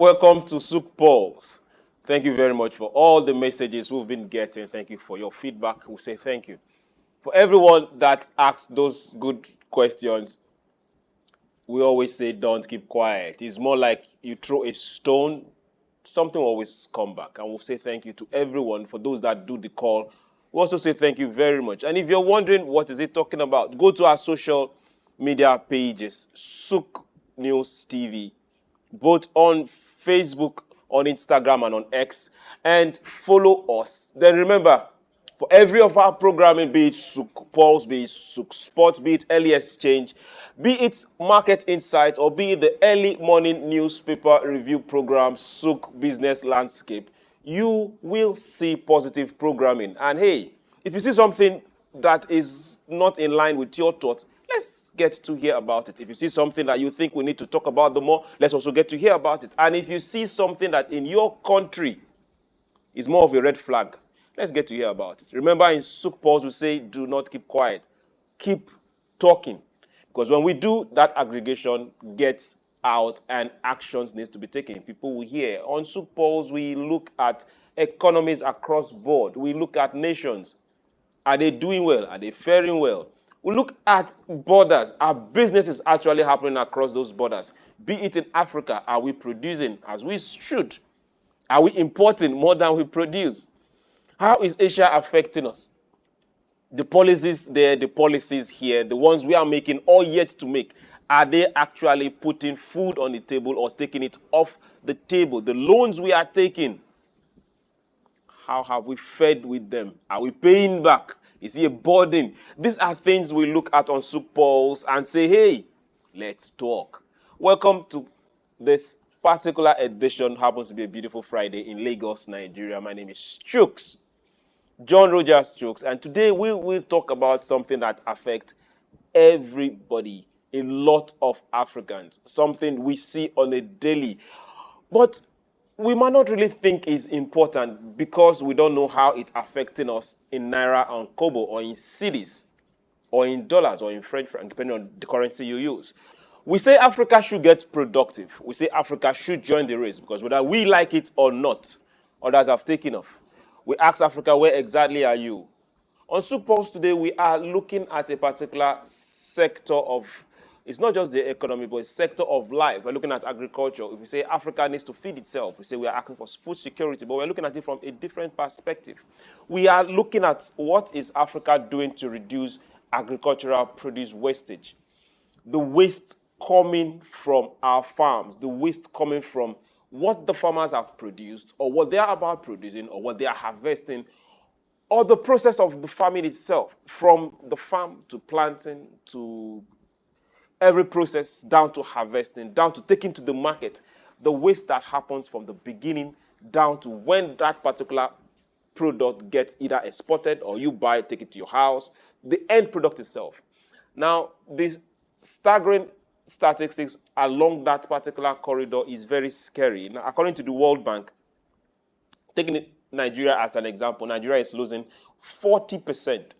welcome to SOUQ Polls. Thank you very much for all the messages we've been getting. Thank you for your feedback. We say thank you. For everyone that asked those good questions, we always say don't keep quiet. It's more like you throw a stone, something will always come back. And we'll say thank you to everyone. For those that do the call, we also say thank you very much. And if you're wondering what is it talking about, go to our social media pages, SOUQ News TV, both on Facebook, on Instagram, and on X, and follow us. Then remember, for every of our programming, be it SOUQ Pulse, be it SOUQ Sports, be it Early Exchange, be it Market Insight, or be it the early morning newspaper review program, SOUQ Business Landscape, you will see positive programming. And hey, if you see something that is not in line with your thoughts, let's get to hear about it. If you see something that you think we need to talk about the more, let's also get to hear about it. And if you see something that in your country is more of a red flag, let's get to hear about it. Remember, in SOUQ Pulse, we say, do not keep quiet. Keep talking. Because when we do, that aggregation gets out and actions need to be taken. People will hear. On SOUQ Pulse, we look at economies across board. We look at nations. Are they doing well? Are they faring well? We look at borders. Are businesses actually happening across those borders? Be it in Africa, are we producing as we should? Are we importing more than we produce? How is Asia affecting us? The policies there, the policies here, the ones we are making or yet to make, are they actually putting food on the table or taking it off the table? The loans we are taking, how have we fared with them? Are we paying back? Is it a burden? These are things we look at on SOUQ Polls and say, hey, let's talk. Welcome to this particular edition. Happens to be a beautiful Friday in Lagos, Nigeria. My name is SOUQ, John Rogers SOUQ, and today we'll talk about something that affects everybody, a lot of Africans, something we see on a daily. But we might not really think is important because we don't know how it's affecting us in Naira and Kobo or in cedis or in dollars or in French franc, depending on the currency you use. We say Africa should get productive. We say Africa should join the race because whether we like it or not, others have taken off. We ask Africa, where exactly are you? On SOUQ Pulse today, we are looking at a particular sector of, it's not just the economy, but a sector of life. We're looking at agriculture. If we say Africa needs to feed itself, we say we are asking for food security, but we're looking at it from a different perspective. We are looking at what is Africa doing to reduce agricultural produce wastage. The waste coming from our farms, the waste coming from what the farmers have produced or what they are about producing or what they are harvesting, or the process of the farming itself, from the farm to planting to every process down to harvesting, down to taking to the market, the waste that happens from the beginning down to when that particular product gets either exported or you buy it, take it to your house, the end product itself. Now, this staggering statistics along that particular corridor is very scary. Now, according to the World Bank, taking Nigeria as an example, Nigeria is losing 40%.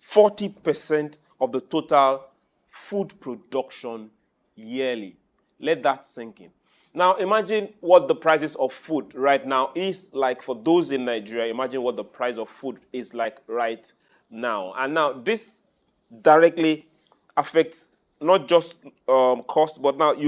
40% of the total food production yearly. Let that sink in. Now, imagine what the prices of food right now is like for those in Nigeria. Imagine what the price of food is like right now. And now, this directly affects not just cost, but now we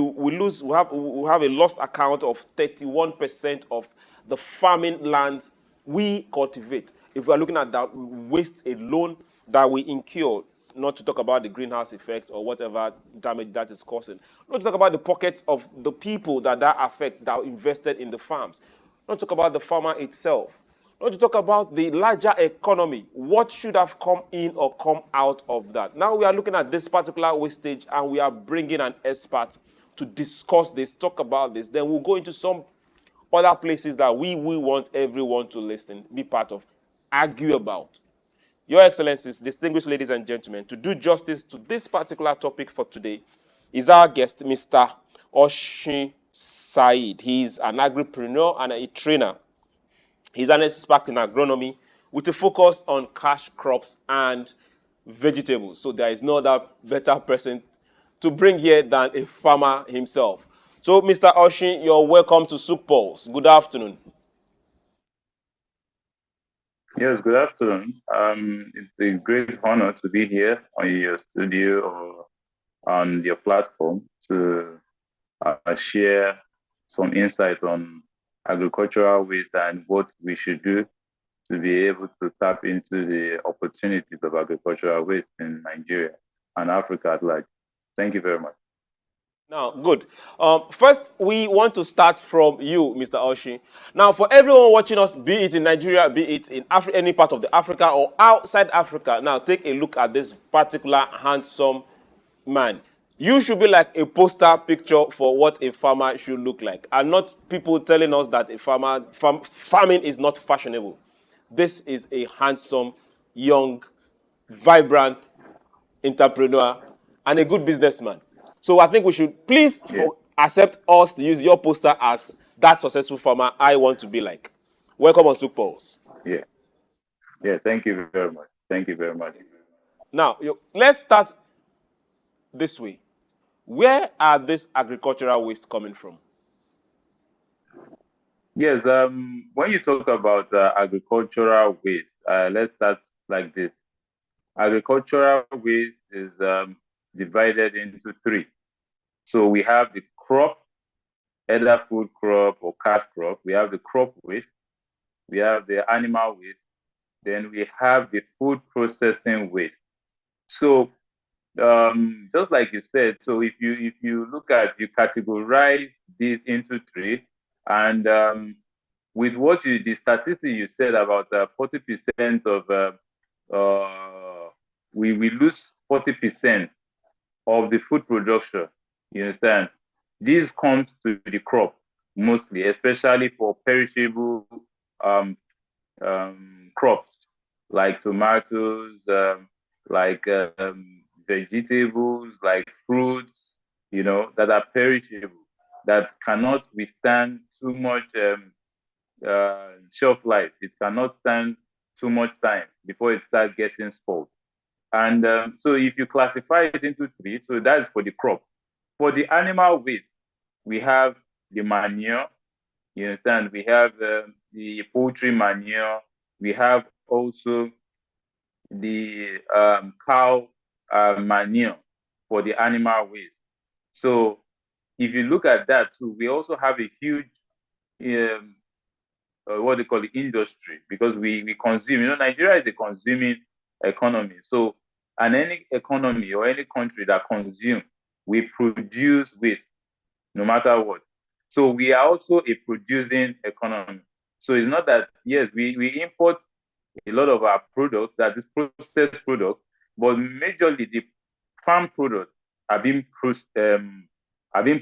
have a lost account of 31% of the farming lands we cultivate. If we are looking at that waste alone that we incur, not to talk about the greenhouse effect or whatever damage that is causing, not to talk about the pockets of the people that affect, that are invested in the farms, not to talk about the farmer itself, not to talk about the larger economy, what should have come in or come out of that. Now we are looking at this particular wastage and we are bringing an expert to discuss this, talk about this. Then we'll go into some other places that we want everyone to listen, be part of, argue about. Your Excellencies, distinguished ladies and gentlemen, to do justice to this particular topic for today is our guest, Mr. Oshin Said. He is an agripreneur and a trainer. He's an expert in agronomy with a focus on cash crops and vegetables. So there is no other better person to bring here than a farmer himself. So, Mr. Oshin, you're welcome to SOUQ Pulse. Good afternoon. Yes, good afternoon. It's a great honor to be here on your studio or on your platform to share some insight on agricultural waste and what we should do to be able to tap into the opportunities of agricultural waste in Nigeria and Africa at large. Thank you very much. Now, good. First, we want to start from you, Mr. Oshin. Now, for everyone watching us, be it in Nigeria, be it in any part of the Africa or outside Africa, now take a look at this particular handsome man. You should be like a poster picture for what a farmer should look like, and not people telling us that farming is not fashionable. This is a handsome, young, vibrant entrepreneur and a good businessman. So I think we should please Yeah, accept us to use your poster as that successful farmer I want to be like. Welcome on SOUQ Pulse. yeah, yeah. Thank you very much. Thank you very much. Now, let's start this way. Where are these agricultural waste coming from? Yes, when you talk about agricultural waste, let's start like this. Agricultural waste is divided into three. So we have the crop, either food crop or cash crop. We have the crop waste. We have the animal waste. Then we have the food processing waste. So just like you said, so if you look at you categorize these into three, and with the statistic you said about 40% of we lose 40% of the food production. You understand? This comes to the crop mostly, especially for perishable um, crops like tomatoes, like vegetables, like fruits, that are perishable, that cannot withstand too much shelf life. It cannot stand too much time before it starts getting spoiled. And so if you classify it into three, so that's for the crop. For the animal waste, we have the manure. You understand? We have the poultry manure. We have also the cow manure for the animal waste. So if you look at that too, we also have a huge um, what they call the industry, because we consume. Nigeria is a consuming economy. So, and any economy or any country that consume, we produce waste no matter what. So we are also a producing economy. So it's not that, yes, we import a lot of our products, that is processed products, but majorly the farm products are being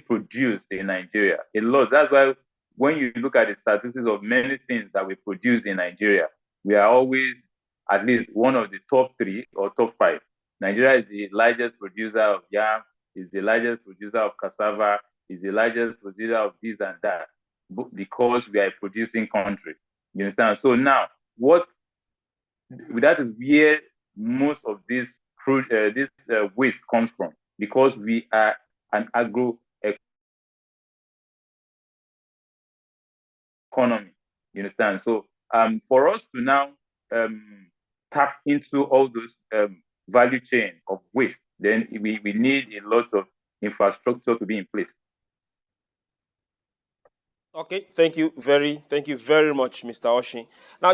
produced in Nigeria. A lot. That's why when you look at the statistics of many things that we produce in Nigeria, we are always at least one of the top three or top five. Nigeria is the largest producer of yam, is the largest producer of cassava, is the largest producer of this and that, because we are a producing country. You understand? So now, what that is where most of this waste comes from, because we are an agro economy. You understand? So for us to now tap into all those value chain of waste, then we need a lot of infrastructure to be in place. Okay, thank you very much, Mr. Oshin. Now,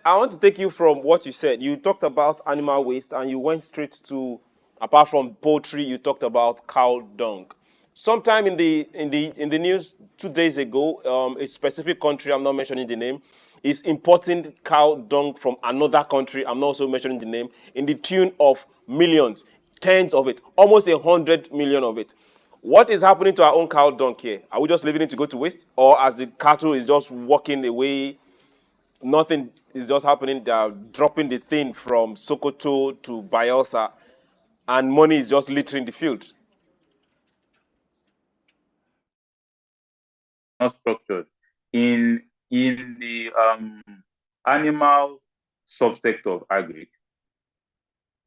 I want to take you from what you said. You talked about animal waste, and you went straight to, apart from poultry, you talked about cow dung. Sometime in the news 2 days ago, a specific country, I'm not mentioning the name, is importing cow dung from another country. I'm not also mentioning the name, in the tune of millions, tens of it, almost 100 million of it. What is happening to our own cow dung here? Are we just leaving it to go to waste? Or as the cattle is just walking away, nothing is just happening? They are dropping the thing from Sokoto to Bayelsa, and money is just littering the field. Not structured in the animal subsector of agri.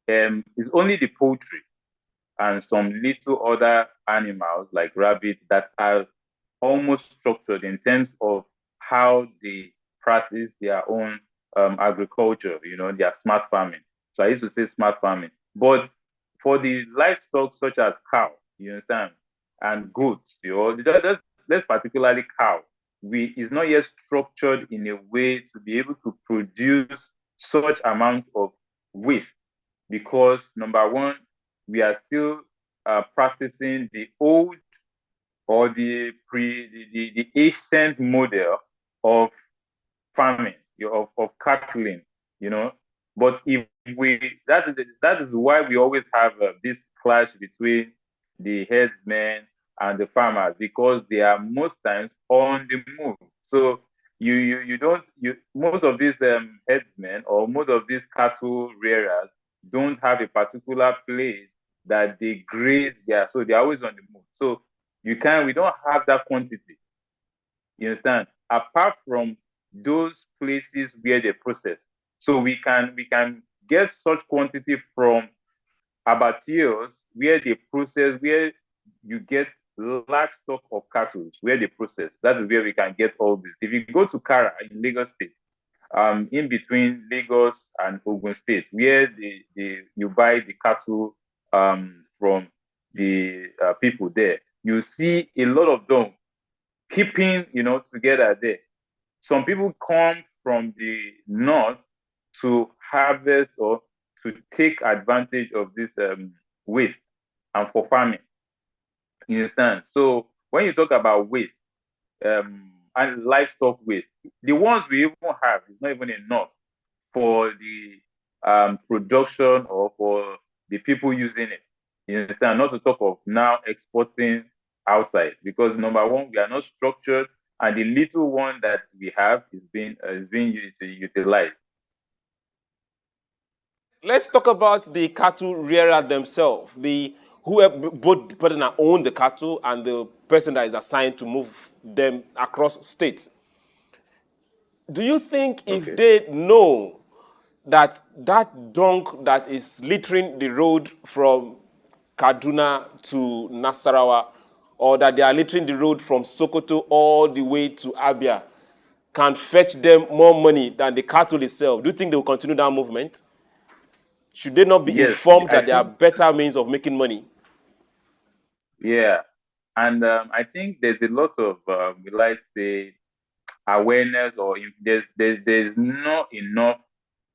It's only the poultry and some little other animals like rabbits that are almost structured in terms of how they practice their own agriculture, their smart farming. So I used to say smart farming. But for the livestock such as cow, you understand, and goats, let's particularly cow, is not yet structured in a way to be able to produce such amount of waste because number one, we are still practicing the old or the ancient model of farming, of cattling, you know. But if that is why we always have this clash between the herdsmen and the farmers because they are most times on the move. So you don't most of these herdsmen or most of these cattle rearers don't have a particular place that they graze there, so they're always on the move. So we don't have that quantity. You understand? Apart from those places where they process. So we can get such quantity from abattoirs where they process, where you get large stock of cattle, where they process. That is where we can get all this. If you go to Kara in Lagos State, in between Lagos and Ogun State, where you buy the cattle from the people there, you see a lot of them keeping, together there. Some people come from the north to harvest or to take advantage of this waste and for farming. You understand? So when you talk about waste and livestock waste, the ones we even have is not even enough for the production or for the people using it. You understand? Not to talk of now exporting outside because number one, we are not structured, and the little one that we have is being utilized. Let's talk about the cattle rearer themselves, the both the person that owns the cattle and the person that is assigned to move them across states. Do you think if Okay. they know that that dung that is littering the road from Kaduna to Nasarawa, or that they are littering the road from Sokoto all the way to Abia, can fetch them more money than the cattle itself? Do you think they will continue that movement? Should they not be Yes, informed I that there are think better means of making money? yeah, and I think there's a lot of we like say awareness or there's not enough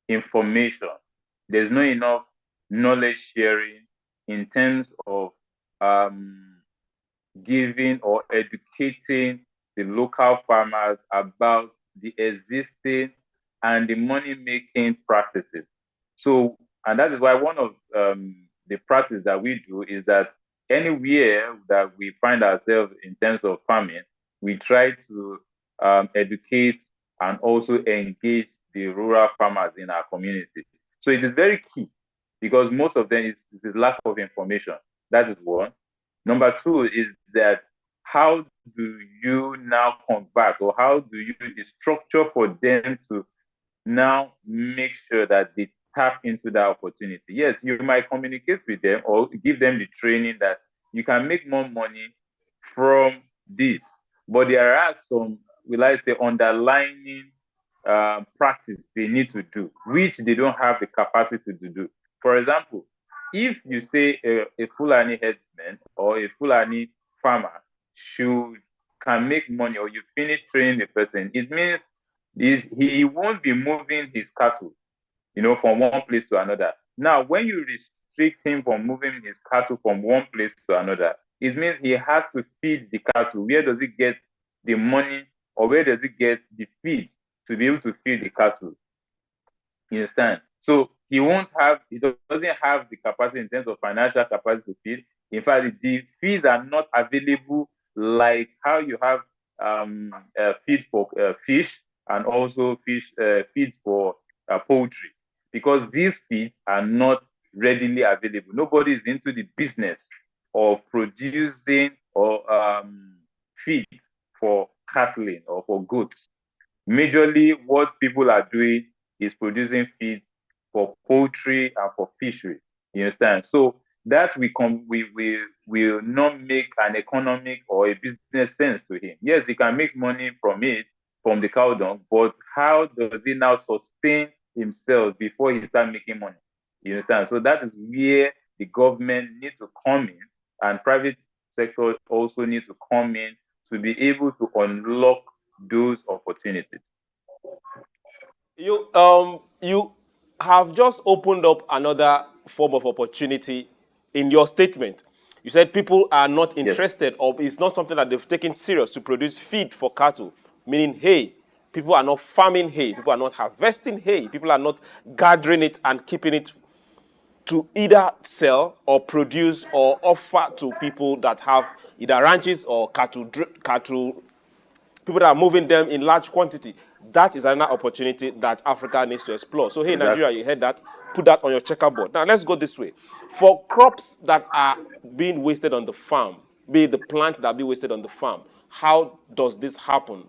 information. There's not enough knowledge sharing in terms of um, giving or educating the local farmers about the existing and the money making practices. So, and that is why one of the practice that we do is that anywhere that we find ourselves in terms of farming, we try to educate and also engage the rural farmers in our community. So it is very key because most of them is lack of information. That is one. Number two is that how do you now convert or how do you the structure for them to now make sure that they tap into that opportunity? Yes, you might communicate with them or give them the training that you can make more money from this, but there are some, will I say, underlying practice they need to do, which they don't have the capacity to do. For example, if you say a Fulani headsman or a Fulani farmer should can make money or you finish training the person, it means he won't be moving his cattle, from one place to another. Now, when you restrict him from moving his cattle from one place to another, it means he has to feed the cattle. Where does he get the money or where does he get the feed to be able to feed the cattle? You understand? So he doesn't have the capacity in terms of financial capacity to feed. In fact, the feeds are not available like how you have feed for fish and also feed for poultry, because these feeds are not readily available. Nobody is into the business of producing or feed for cattle or for goats. Majorly, what people are doing is producing feed for poultry and for fishery. You understand? So that we will not make an economic or a business sense to him. Yes, he can make money from it, from the cow dung, but how does he now sustain himself before he start making money? You understand? So that is where the government needs to come in, and private sector also needs to come in to be able to unlock those opportunities. You have just opened up another form of opportunity in your statement. You said people are not Yes, interested, or it's not something that they've taken serious to produce feed for cattle, meaning hay. People are not farming hay. People are not harvesting hay. People are not gathering it and keeping it to either sell or produce or offer to people that have either ranches or cattle people that are moving them in large quantity. That is another opportunity that Africa needs to explore. So, hey, Nigeria, exactly. you heard that? Put that on your checkerboard. Now, let's go this way. For crops that are being wasted on the farm, be it the plants that are being wasted on the farm, how does this happen?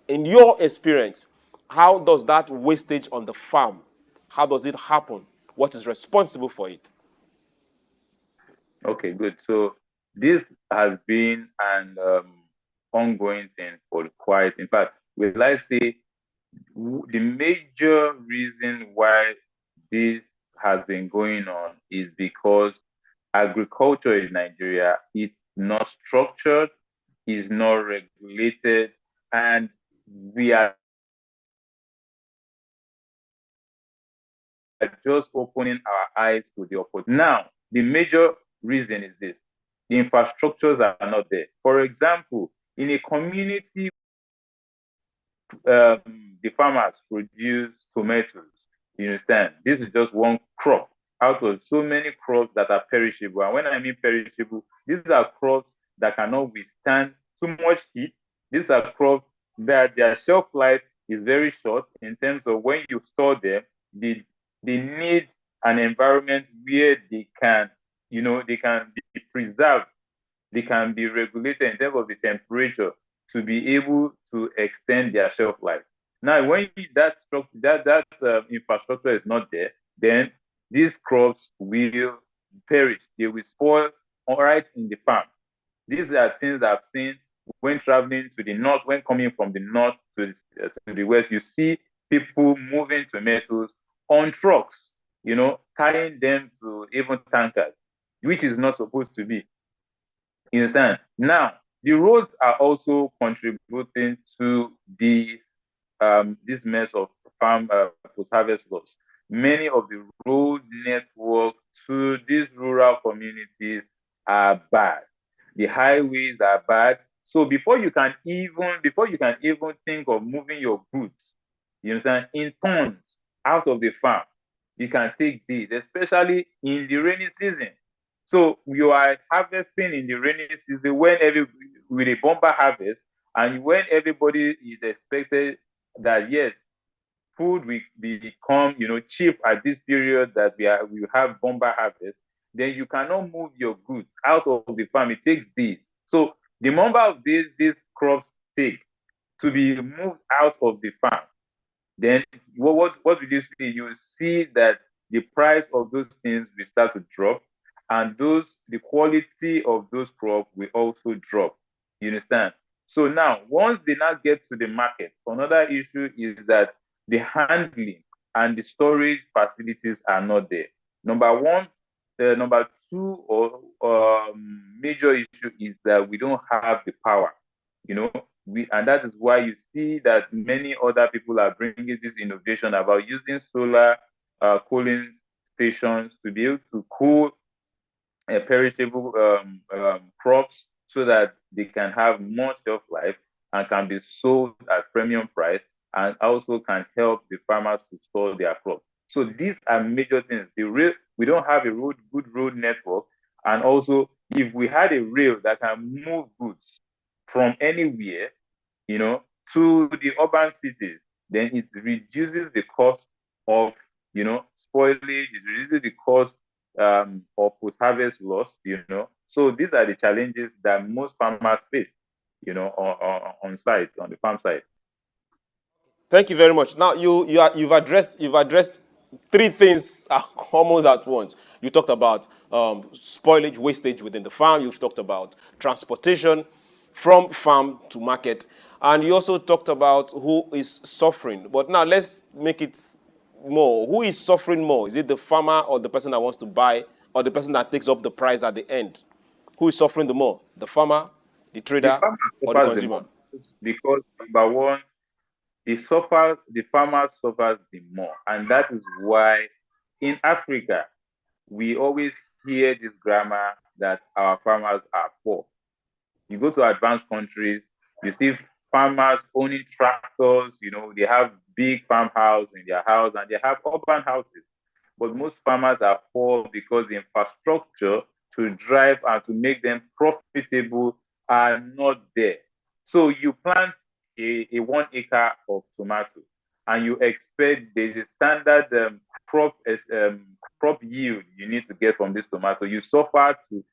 In your experience, how does that wastage on the farm, how does it happen? What is responsible for it? Okay, good. So this has been an ongoing thing for quite, in fact, will I say the major reason why this has been going on is because agriculture in Nigeria is not structured, is not regulated, and we are just opening our eyes to the opportunity. Now, the major reason is this: the infrastructures are not there. For example, in a community, the farmers produce tomatoes. You understand? This is just one crop out of so many crops that are perishable. And when I mean perishable, these are crops that cannot withstand too much heat. These are crops that their shelf life is very short in terms of when you store them, they need an environment where they can, they can be preserved, they can be regulated in terms of the temperature to be able to extend their shelf life. Now, when that structure, that infrastructure is not there, then these crops will perish. They will spoil right in the farm. These are things I've seen when traveling to the north, when coming from the north to the west. You see people moving tomatoes on trucks, carrying them to even tankers, which is not supposed to be. You understand? Now, the roads are also contributing to this mess of farm post-harvest loss. Many of the road network to these rural communities are bad. The highways are bad. So before you can even think of moving your goods, you understand, in tons out of the farm, you can take days, especially in the rainy season. So you are harvesting in the rainy season with a bumper harvest, and when everybody is expected that yes, food will become cheap at this period that we have bumper harvest, then you cannot move your goods out of the farm. It takes days. So the number of days these crops take to be moved out of the farm, then what will you see? You will see that the price of those things will start to drop, and the quality of those crops will also drop. You understand? So now, once they now get to the market, another issue is that the handling and the storage facilities are not there. Number one, number two, or major issue is that we don't have the power. You know, and that is why you see that many other people are bringing this innovation about using solar cooling stations to be able to cool perishable crops so that they can have more shelf life and can be sold at premium price, and also can help the farmers to store their crops. So these are major things. We don't have a good road network, and also if we had a rail that can move goods from anywhere, you know, to the urban cities, then it reduces the cost of, spoilage, it reduces the cost of post-harvest loss, So these are the challenges that most farmers face, on site, on the farm side. Thank you very much. Now you've addressed three things almost at once. You talked about spoilage, wastage within the farm. You've talked about transportation from farm to market. And you also talked about who is suffering. But now let's make it more. Who is suffering more? Is it the farmer or the person that wants to buy or the person that takes up the price at the end? Who is suffering the more? The farmer, the The trader, farmer or the suffers the consumer? most because number one, the farmer suffers the more. And that is why in Africa, we always hear this grammar that our farmers are poor. You go to advanced countries, you see farmers owning tractors, they have big farmhouse in their house and they have urban houses. But most farmers are poor because the infrastructure to drive and to make them profitable are not there. So you plant a 1 acre of tomato and you expect there's a standard crop yield you need to get from this tomato. You suffer to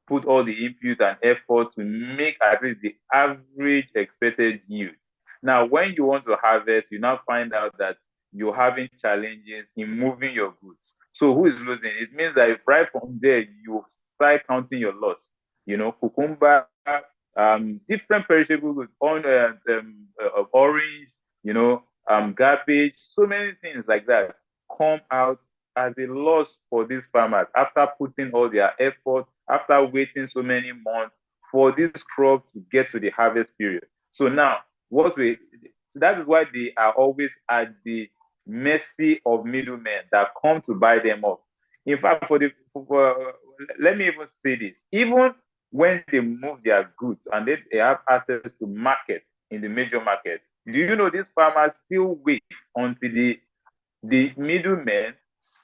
put all the input and effort to make at least the average expected yield. Now, when you want to harvest, you now find out that you're having challenges in moving your goods. So who is losing? It means that right from there, you start counting your loss. Cucumber, different perishable goods, orange, garbage, so many things like that come out as a loss for these farmers after putting all their effort, after waiting so many months for this crop to get to the harvest period. So now, that is why they are always at the mercy of middlemen that come to buy them up. In fact, let me even say this: even when they move their goods and they have access to market in the major market, do you know these farmers still wait until the middlemen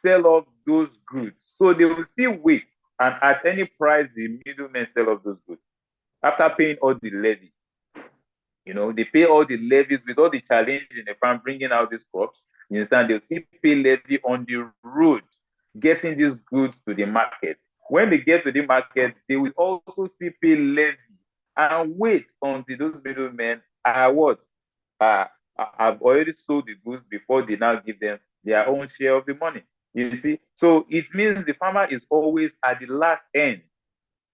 sell off those goods? So they will still wait, and at any price the middlemen sell off those goods after paying all the levies. They pay all the levies with all the challenge in the farm bringing out these crops. You understand? They'll still pay levy on the road, getting these goods to the market. When they get to the market, they will also still pay levy and wait until those middlemen are what? Have already sold the goods before they now give them their own share of the money. You see? So it means the farmer is always at the last end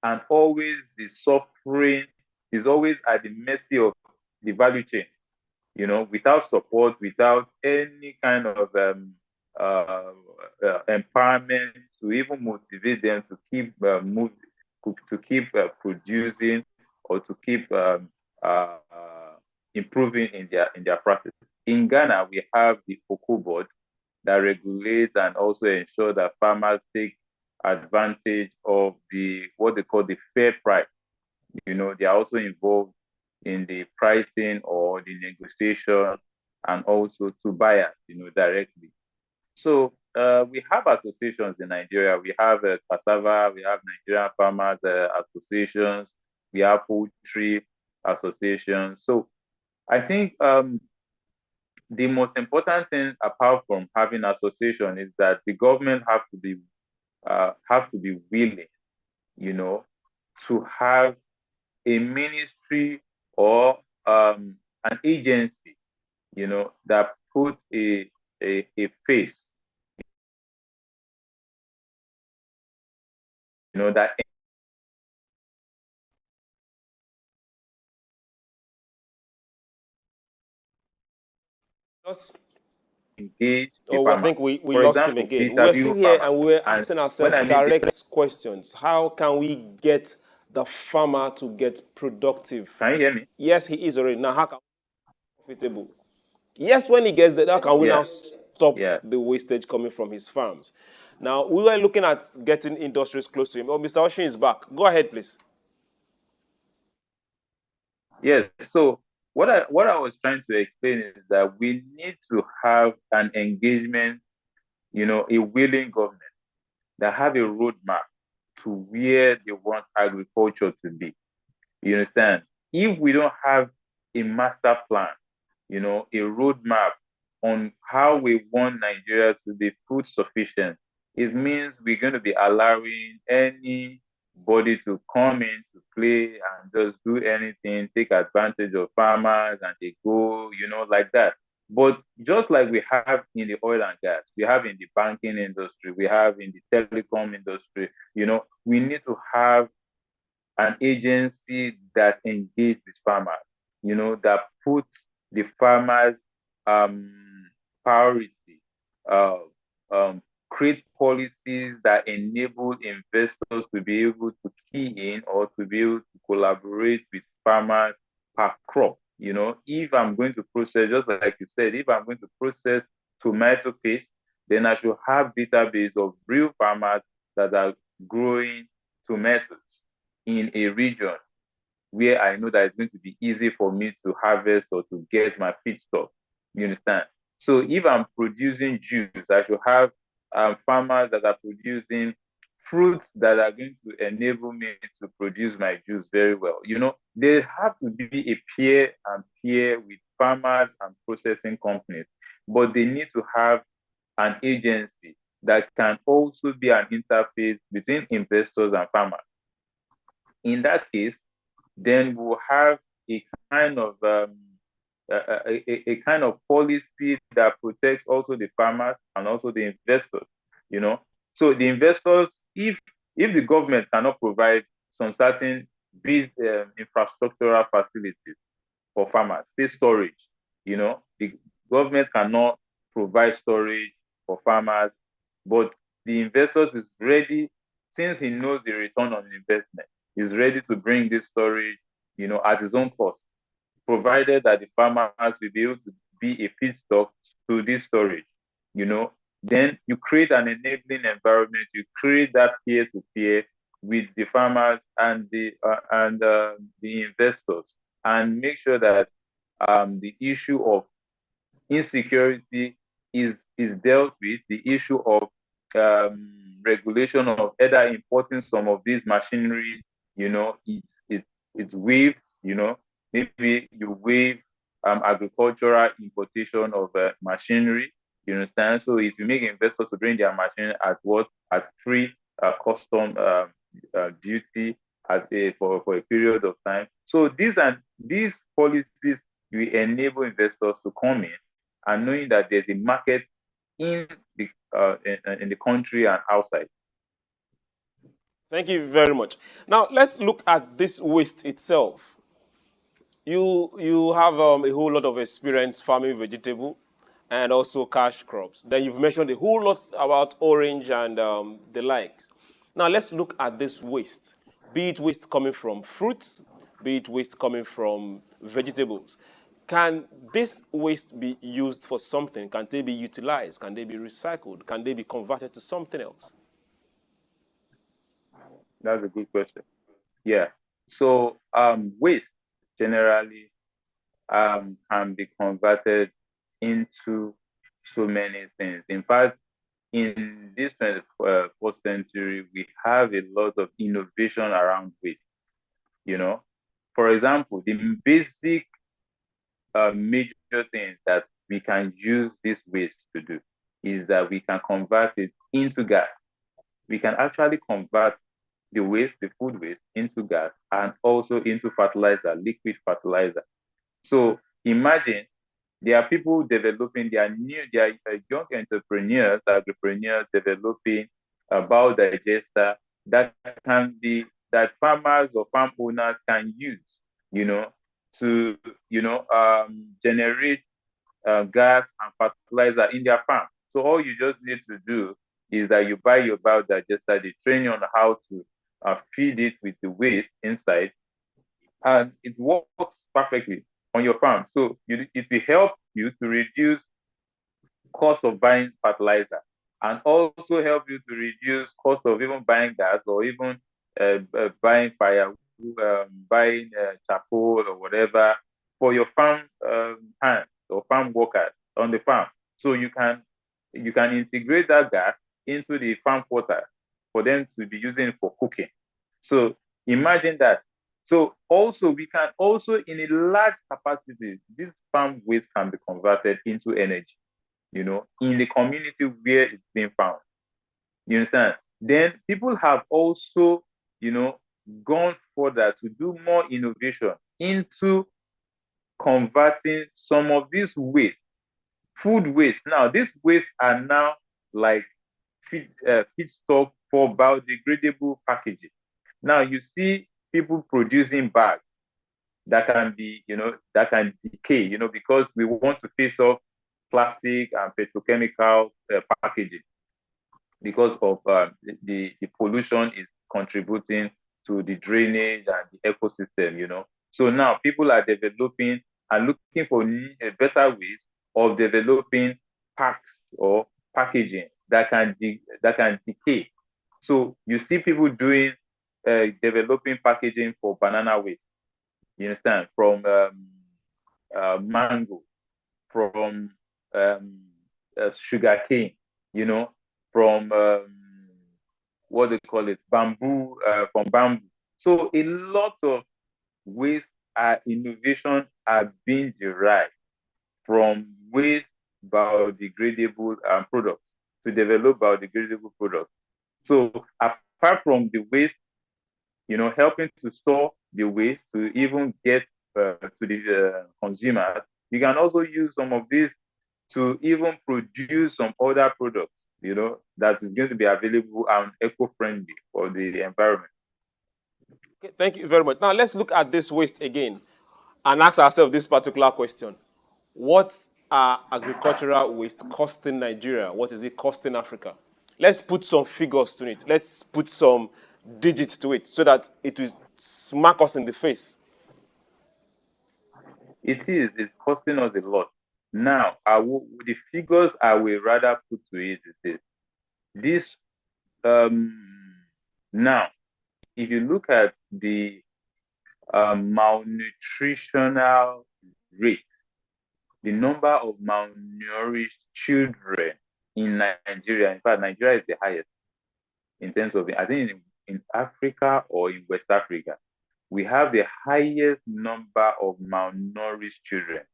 and always the suffering is always at the mercy of the value chain, without support, without any kind of empowerment to even motivate them to keep moving, to keep producing, or to keep uh, improving in their practice. In Ghana, we have the SOUQ board that regulates and also ensure that farmers take advantage of what they call the fair price. They are also involved in the pricing or the negotiation and also to buyers, directly. So we have associations in Nigeria. We have cassava, we have Nigerian farmers associations, we have poultry associations. So I think the most important thing apart from having association is that the government have to be willing, to have a ministry or an agency, that put a face, that Just, engage the oh, I farmer. think we For lost him example, again. We were still interview here farmers. and we were And asking when ourselves I mean direct questions. How can we get the farmer to get productive? can you hear me? Yes, he is already. Now, how can we be profitable? Yes, when he gets there, how can we Yeah, now stop yeah. the wastage coming from his farms? Now, we were looking at getting industries close to him. Oh, Mr. Oshin is back. Go ahead, please. Yes. So what I was trying to explain is that we need to have an engagement, a willing government that have a roadmap to where they want agriculture to be. You understand? If we don't have a master plan, a roadmap on how we want Nigeria to be food sufficient, it means we're going to be allowing anybody to come in to play and just do anything, take advantage of farmers, and they go, like that. But just like we have in the oil and gas, we have in the banking industry, we have in the telecom industry, we need to have an agency that engages with farmers, that puts the farmers priority, uh, um, create policies that enable investors to be able to key in or to be able to collaborate with farmers per crop. If I'm going to process, just like you said, if I'm going to process tomato paste, then I should have database of real farmers that are growing tomatoes in a region where I know that it's going to be easy for me to harvest or to get my feedstock. You understand? So if I'm producing juice, I should have farmers that are producing fruits that are going to enable me to produce my juice very well. There have to be a peer and peer with farmers and processing companies, but they need to have an agency that can also be an interface between investors and farmers. In that case, then we'll have a kind of a kind of policy that protects also the farmers and also the investors. You know, so the investors, if the government cannot provide some certain base infrastructural facilities for farmers, say storage, the government cannot provide storage for farmers, but the investors is ready, since he knows the return on investment, is ready to bring this storage, at his own cost, provided that the farmers will be able to be a feedstock to this storage, then you create an enabling environment, you create that peer-to-peer with the farmers and the investors, and make sure that the issue of insecurity is dealt with, the issue of regulation of either importing some of these machinery, it's waived, maybe you waive agricultural importation of machinery, you understand? So if you make investors to bring their machine at what? At free custom duty for a period of time. So these policies will enable investors to come in and knowing that there's a market in the country and outside. Thank you very much. Now let's look at this waste itself. You have a whole lot of experience farming vegetable and also cash crops. Then you've mentioned a whole lot about orange and the likes. Now let's look at this waste. Be it waste coming from fruits, be it waste coming from vegetables. Can this waste be used for something? Can they be utilized? Can they be recycled? Can they be converted to something else? That's a good question. Yeah. So waste generally can be converted into so many things. In fact, in this 21st century, we have a lot of innovation around waste. For example, the basic major thing that we can use this waste to do is that we can convert it into gas. We can actually convert the waste, the food waste, into gas and also into fertilizer, liquid fertilizer. So imagine there are people developing, there are young entrepreneurs, agripreneurs developing a biodigester that that farmers or farm owners can use, to, generate gas and fertilizer in their farm. So all you just need to do is that you buy your biodigester, they train you on how to feed it with the waste inside, and it works perfectly on your farm. So it will help you to reduce cost of buying fertilizer and also help you to reduce cost of even buying gas or even buying firewood, buying charcoal or whatever for your farm hands or farm workers on the farm. So you can integrate that gas into the farm water for them to be using for cooking. So imagine that. So also we can also in a large capacity, this farm waste can be converted into energy, in the community where it's being found. You understand? Then people have also, gone further to do more innovation into converting some of this waste. Food waste. Now, these waste are now like feedstock for biodegradable packaging. Now, you see people producing bags that can be, that can decay, because we want to face off plastic and petrochemical packaging because of the pollution is contributing to the drainage and the ecosystem. So now people are developing and looking for better ways of developing packs or packaging that can decay. So you see people doing developing packaging for banana waste. You understand? From mango, from sugar cane, you know, from what they call it, bamboo, from bamboo. So a lot of waste innovation are being derived from waste biodegradable products to develop biodegradable products. So apart from the waste, helping to store the waste to even get to the consumers, you can also use some of these to even produce some other products, that is going to be available and eco-friendly for the environment. Okay, thank you very much. Now let's look at this waste again and ask ourselves this particular question. What are agricultural waste costing Nigeria? What is it costing Africa? Let's put some figures to it. Let's put some digits to it so that it will smack us in the face. It's costing us a lot. Now, the figures I will rather put to it is this. Now, if you look at the malnutritional rate, the number of malnourished children in Nigeria, in fact, Nigeria is the highest in terms of, I think in Africa or in West Africa, we have the highest number of malnourished children.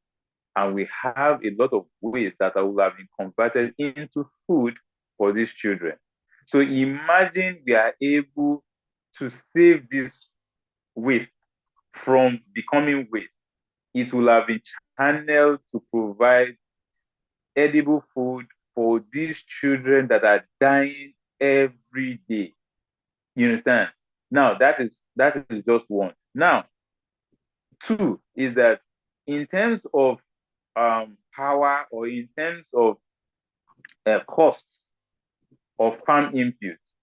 And we have a lot of waste that will have been converted into food for these children. So imagine we are able to save this waste from becoming waste. It will have been channeled to provide edible food for these children that are dying every day. You understand? Now, that is just one. Now, two is that in terms of power or in terms of costs of farm inputs,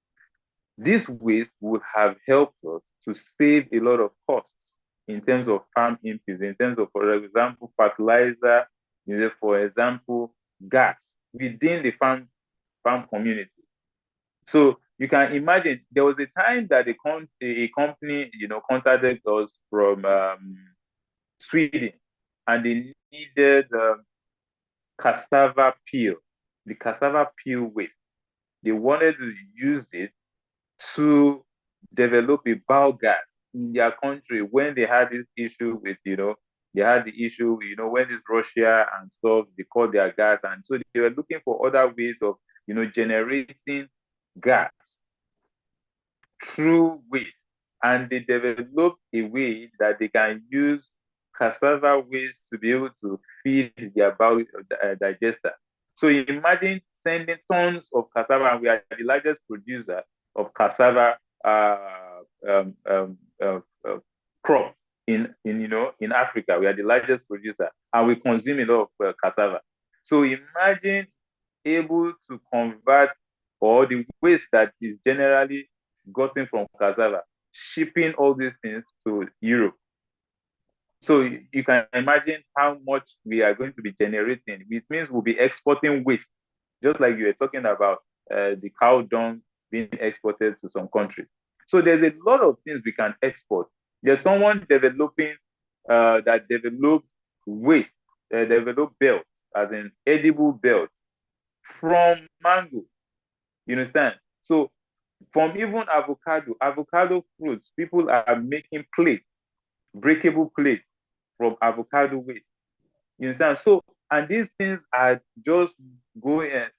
this waste would have helped us to save a lot of costs in terms of farm inputs, in terms of, for example, fertilizer, for example, gas within the farm community. So you can imagine there was a time that a company, contacted us from Sweden, and they needed cassava peel, the cassava peel waste. They wanted to use it to develop a biogas in their country when they had this issue with, they had the issue, when it's Russia and stuff, they called their gas. And so they were looking for other ways of, generating gas through waste. And they developed a way that they can use cassava waste to be able to feed their digester. So imagine sending tons of cassava, and we are the largest producer of cassava crop in Africa. We are the largest producer, and we consume a lot of cassava. So imagine able to convert all the waste that is generally gotten from cassava, shipping all these things to Europe. So you can imagine how much we are going to be generating. It means we'll be exporting waste, just like you were talking about the cow dung being exported to some countries. So there's a lot of things we can export. There's someone developing that developed waste, developed belts, as in edible belts from mango. You understand? So from even avocado fruits, people are making plates, breakable plates from avocado waste. You understand? So, and these things are just going,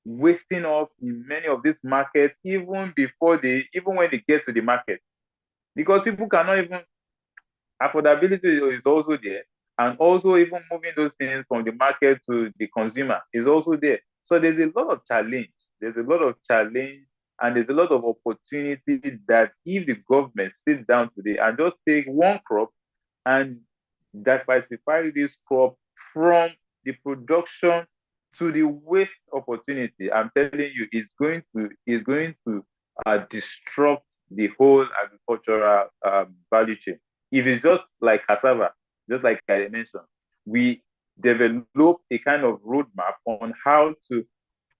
wasting off in many of these markets, even when they get to the market, because people cannot even, affordability is also there. And also even moving those things from the market to the consumer is also there. So there's a lot of challenge. There's a lot of challenge and there's a lot of opportunity that if the government sits down today and just take one crop and diversify this crop from the production to the waste opportunity, I'm telling you, it's going to disrupt the whole agricultural value chain. If it's just like cassava, just like I mentioned, we develop a kind of roadmap on how to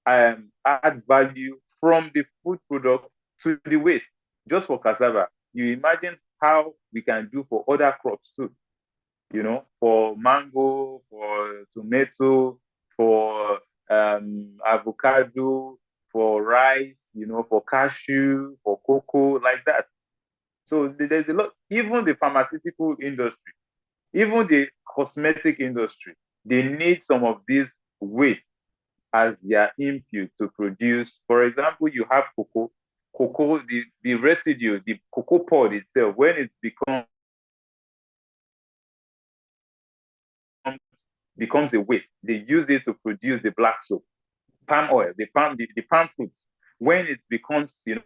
add value from the food product to the waste. Just for cassava, you imagine how we can do for other crops too. For mango, for tomato, for avocado, for rice, for cashew, for cocoa, like that. So there's a lot. Even the pharmaceutical industry, even the cosmetic industry, they need some of these waste as their input to produce. For example, you have cocoa, the residue, the cocoa pod itself, when it becomes a waste, they use it to produce the black soap, palm oil, the palm fruits. When it becomes, the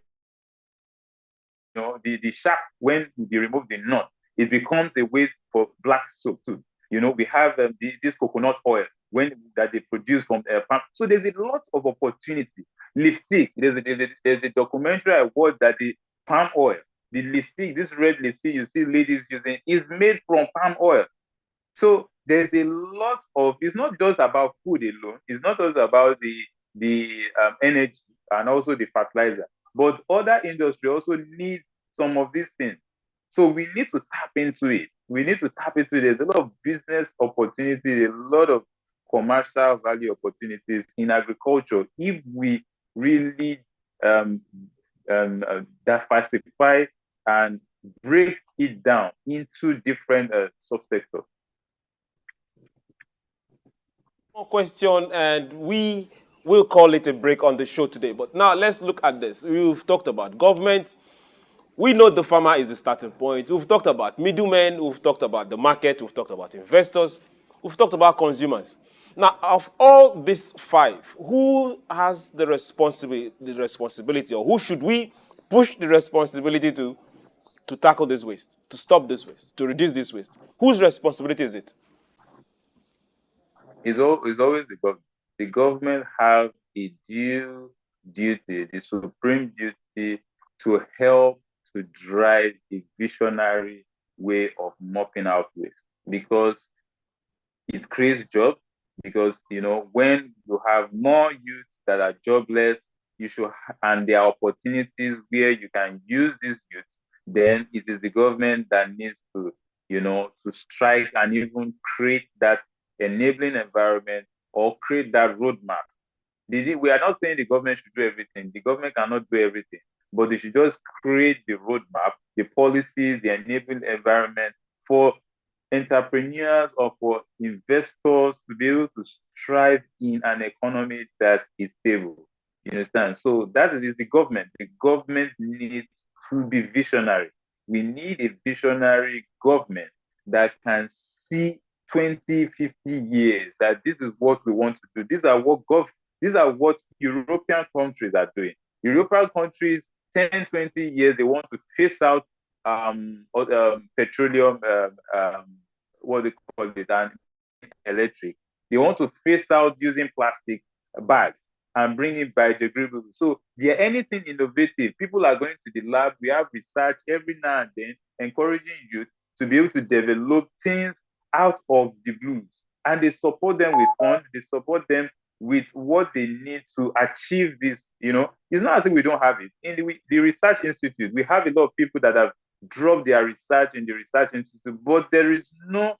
sharp, when they remove the nut, it becomes a waste for black soap too. We have this coconut oil that they produce from palm. So there's a lot of opportunity. Lipstick, there's a documentary I watched that the palm oil, the lipstick, this red lipstick you see ladies using, is made from palm oil. So there's a lot of, it's not just about food alone, it's not just about the energy and also the fertilizer, but other industry also need some of these things. So we need to tap into it. We need to tap into it. There's a lot of business opportunities, a lot of commercial value opportunities in agriculture if we really diversify and break it down into different subsectors. More question, and we will call it a break on the show today. But now let's look at this. We've talked about government. We know the farmer is the starting point. We've talked about middlemen. We've talked about the market. We've talked about investors. We've talked about consumers. Now, of all these five, who has the responsibility, or who should we push the responsibility to tackle this waste, to stop this waste, to reduce this waste? Whose responsibility is it? It's always the government. The government have a due duty, the supreme duty to help to drive a visionary way of mopping out waste because it creates jobs. Because when you have more youth that are jobless, and there are opportunities where you can use these youth, then it is the government that needs to strike and even create that enabling environment or create that roadmap. We are not saying the government should do everything. The government cannot do everything, but they should just create the roadmap, the policies, the enabling environment for entrepreneurs or for investors to be able to strive in an economy that is stable. You understand? So that is the government. The government needs to be visionary. We need a visionary government that can see 20, 50 years that this is what we want to do. These are what European countries are doing. European countries, 10, 20 years, they want to phase out petroleum, what they call it, and electric. They want to phase out using plastic bags and bring it biodegradable. So there anything innovative. People are going to the lab. We have research every now and then, encouraging youth to be able to develop things out of the blues. And they support them with funds. They support them with what they need to achieve this. It's not as if we don't have it. In the research institute, we have a lot of people that have dropped their research in the research institute, but there is no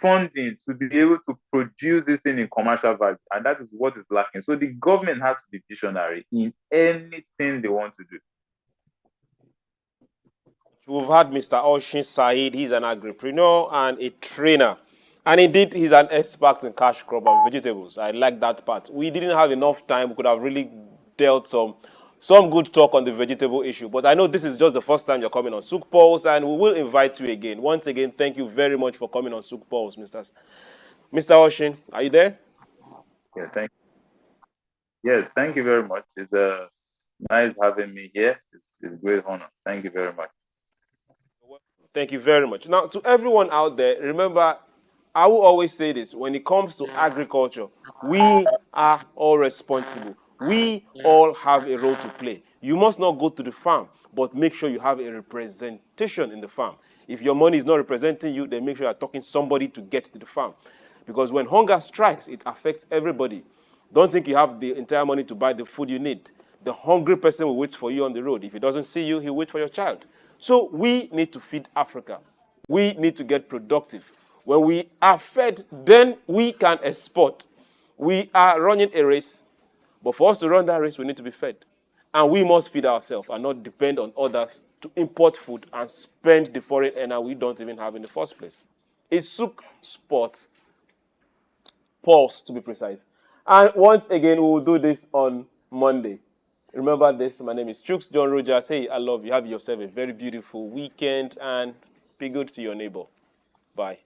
funding to be able to produce this thing in commercial value, and that is what is lacking. So the government has to be visionary in anything they want to do. We've had Mr. Oshin Said. He's an agripreneur and a trainer. And indeed, he's an expert in cash crop and vegetables. I like that part. We didn't have enough time. We could have really dealt some some good talk on the vegetable issue. But I know this is just the first time you're coming on SOUQ Pulse, and we will invite you again. Once again, thank you very much for coming on SOUQ Pulse, Mr. Oshin. Are you there? Yeah, yes, thank you very much. It's nice having me here. It's a great honor. Thank you very much. Thank you very much. Now, to everyone out there, remember, I will always say this, when it comes to agriculture, we are all responsible. We all have a role to play. You must not go to the farm, but make sure you have a representation in the farm. If your money is not representing you, then make sure you're talking to somebody to get to the farm. Because when hunger strikes, it affects everybody. Don't think you have the entire money to buy the food you need. The hungry person will wait for you on the road. If he doesn't see you, he'll wait for your child. So we need to feed Africa. We need to get productive. When we are fed, then we can export. We are running a race, but for us to run that race, we need to be fed. And we must feed ourselves and not depend on others to import food and spend the foreign energy we don't even have in the first place. It's SOUQ Sports Pulse, to be precise. And once again, we will do this on Monday. Remember this, my name is Chooks John Rogers. Hey, I love you. Have yourself a very beautiful weekend and be good to your neighbor. Bye.